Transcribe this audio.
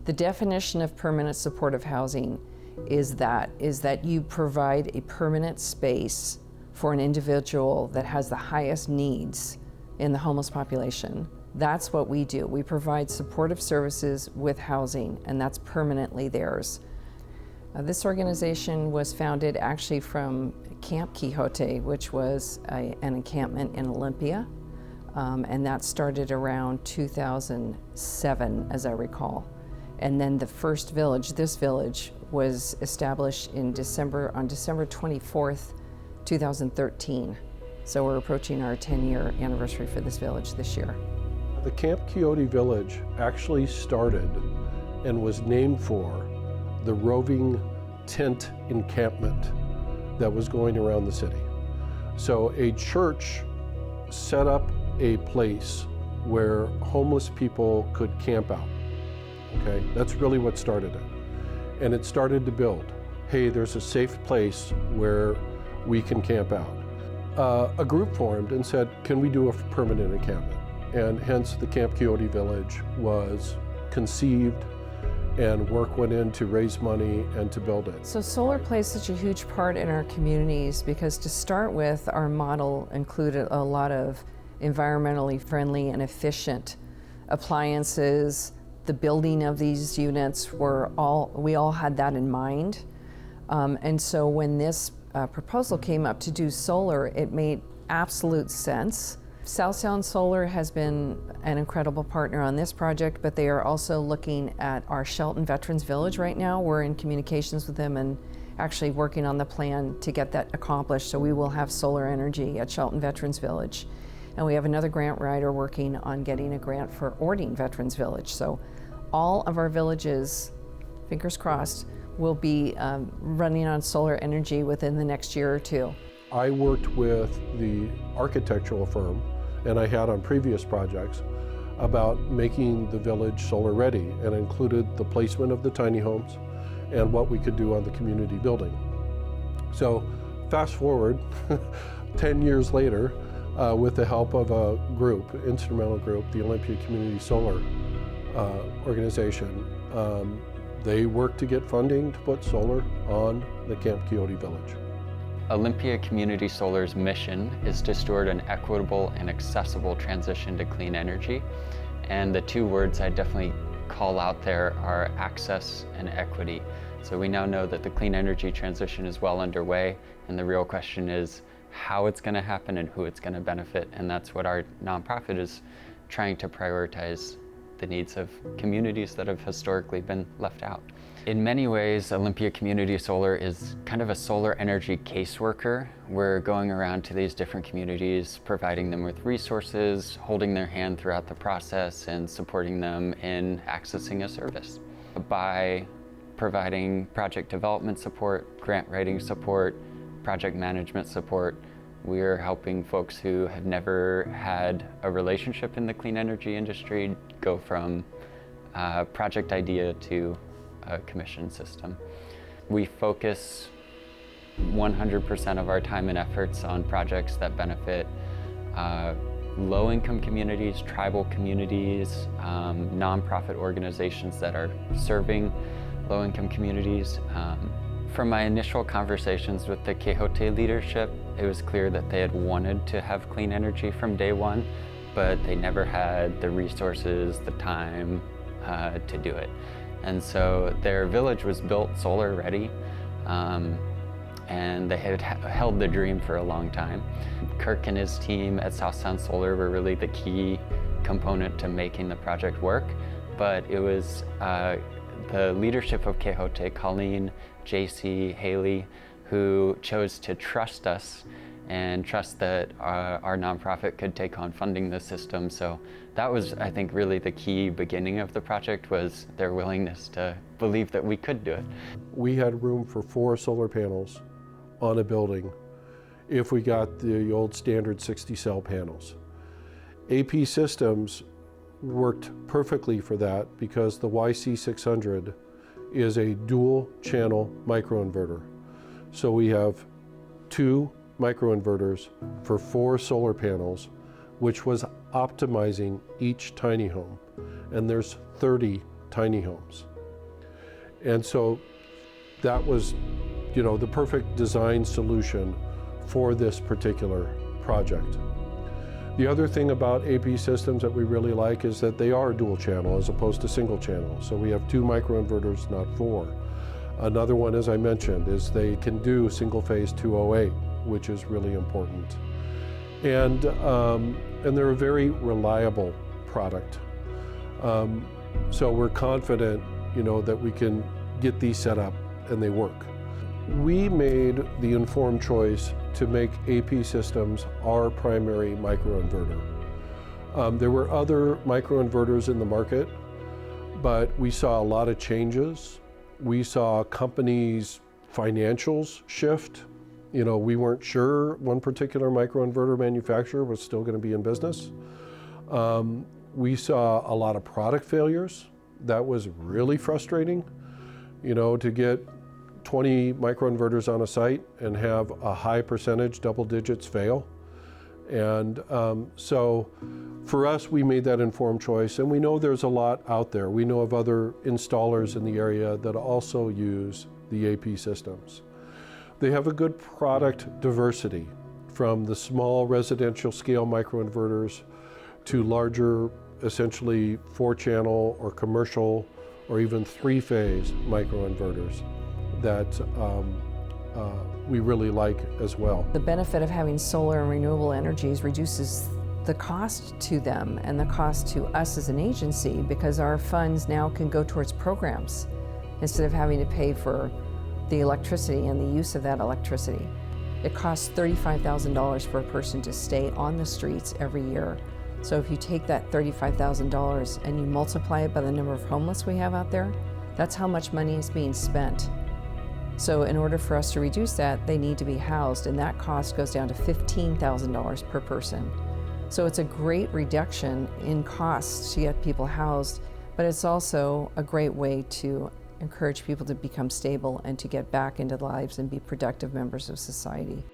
The definition of permanent supportive housing is that you provide a permanent space for an individual that has the highest needs in the homeless population. That's what we do. We provide supportive services with housing, and that's permanently theirs. This organization was founded actually from Camp Quixote, which was an encampment in Olympia, and that started around 2007, as I recall. And then the first village, this village, was established on December 24th, 2013. So we're approaching our 10-year anniversary for this village this year. The Camp Quixote Village actually started and was named for the roving tent encampment that was going around the city. So a church set up a place where homeless people could camp out. Okay, that's really what started it. And it started to build. Hey, there's a safe place where we can camp out. A group formed and said, can we do a permanent encampment? And hence the Camp Quixote Village was conceived, and work went in to raise money and to build it. So solar plays such a huge part in our communities because to start with, our model included a lot of environmentally friendly and efficient appliances. The building of these units we all had that in mind. And so when this proposal came up to do solar, it made absolute sense. South Sound Solar has been an incredible partner on this project, but they are also looking at our Shelton Veterans Village right now. We're in communications with them and actually working on the plan to get that accomplished. So we will have solar energy at Shelton Veterans Village. And we have another grant writer working on getting a grant for Ording Veterans Village. So all of our villages, fingers crossed, will be running on solar energy within the next year or two. I worked with the architectural firm, and I had on previous projects, about making the village solar ready, and included the placement of the tiny homes and what we could do on the community building. So fast forward 10 years later, with the help of a group, instrumental group, the Olympia Community Solar organization, they worked to get funding to put solar on the Camp Quixote Village. Olympia Community Solar's mission is to steward an equitable and accessible transition to clean energy. And the two words I definitely call out there are access and equity. So we now know that the clean energy transition is well underway, and the real question is how it's going to happen and who it's going to benefit. And that's what our nonprofit is trying to prioritize, the needs of communities that have historically been left out. In many ways, Olympia Community Solar is kind of a solar energy caseworker. We're going around to these different communities, providing them with resources, holding their hand throughout the process, and supporting them in accessing a service. By providing project development support, grant writing support, project management support, we're helping folks who have never had a relationship in the clean energy industry go from project idea to a commission system. We focus 100% of our time and efforts on projects that benefit low-income communities, tribal communities, nonprofit organizations that are serving low-income communities. From my initial conversations with the Quixote leadership, it was clear that they had wanted to have clean energy from day one, but they never had the resources, the time to do it. And so their village was built solar ready, and they had held the dream for a long time. Kirk and his team at South Sound Solar were really the key component to making the project work, but it was the leadership of Quixote, Colleen, JC, Haley, who chose to trust us and trust that our nonprofit could take on funding the system. So that was, I think, really the key beginning of the project, was their willingness to believe that we could do it. We had room for 4 solar panels on a building if we got the old standard 60-cell panels. AP Systems worked perfectly for that because the YC600 is a dual channel microinverter. So we have 2 microinverters for 4 solar panels, which was optimizing each tiny home. And there's 30 tiny homes. And so that was, the perfect design solution for this particular project. The other thing about AP systems that we really like is that they are dual channel as opposed to single channel. So we have 2 microinverters, not 4. Another one, as I mentioned, is they can do single phase 208, which is really important. And they're a very reliable product. So we're confident, that we can get these set up and they work. We made the informed choice to make AP systems our primary microinverter. There were other microinverters in the market, but we saw a lot of changes. We saw companies' financials shift. We weren't sure one particular microinverter manufacturer was still going to be in business. We saw a lot of product failures. That was really frustrating, to get 20 microinverters on a site and have a high percentage, double digits, fail. And so for us, we made that informed choice, and we know there's a lot out there. We know of other installers in the area that also use the AP systems. They have a good product diversity, from the small residential scale microinverters to larger, essentially 4-channel or commercial or even 3-phase microinverters that we really like as well. The benefit of having solar and renewable energies reduces the cost to them and the cost to us as an agency, because our funds now can go towards programs instead of having to pay for the electricity and the use of that electricity. It costs $35,000 for a person to stay on the streets every year. So if you take that $35,000 and you multiply it by the number of homeless we have out there, that's how much money is being spent. So in order for us to reduce that, they need to be housed, and that cost goes down to $15,000 per person. So it's a great reduction in costs to get people housed, but it's also a great way to encourage people to become stable and to get back into lives and be productive members of society.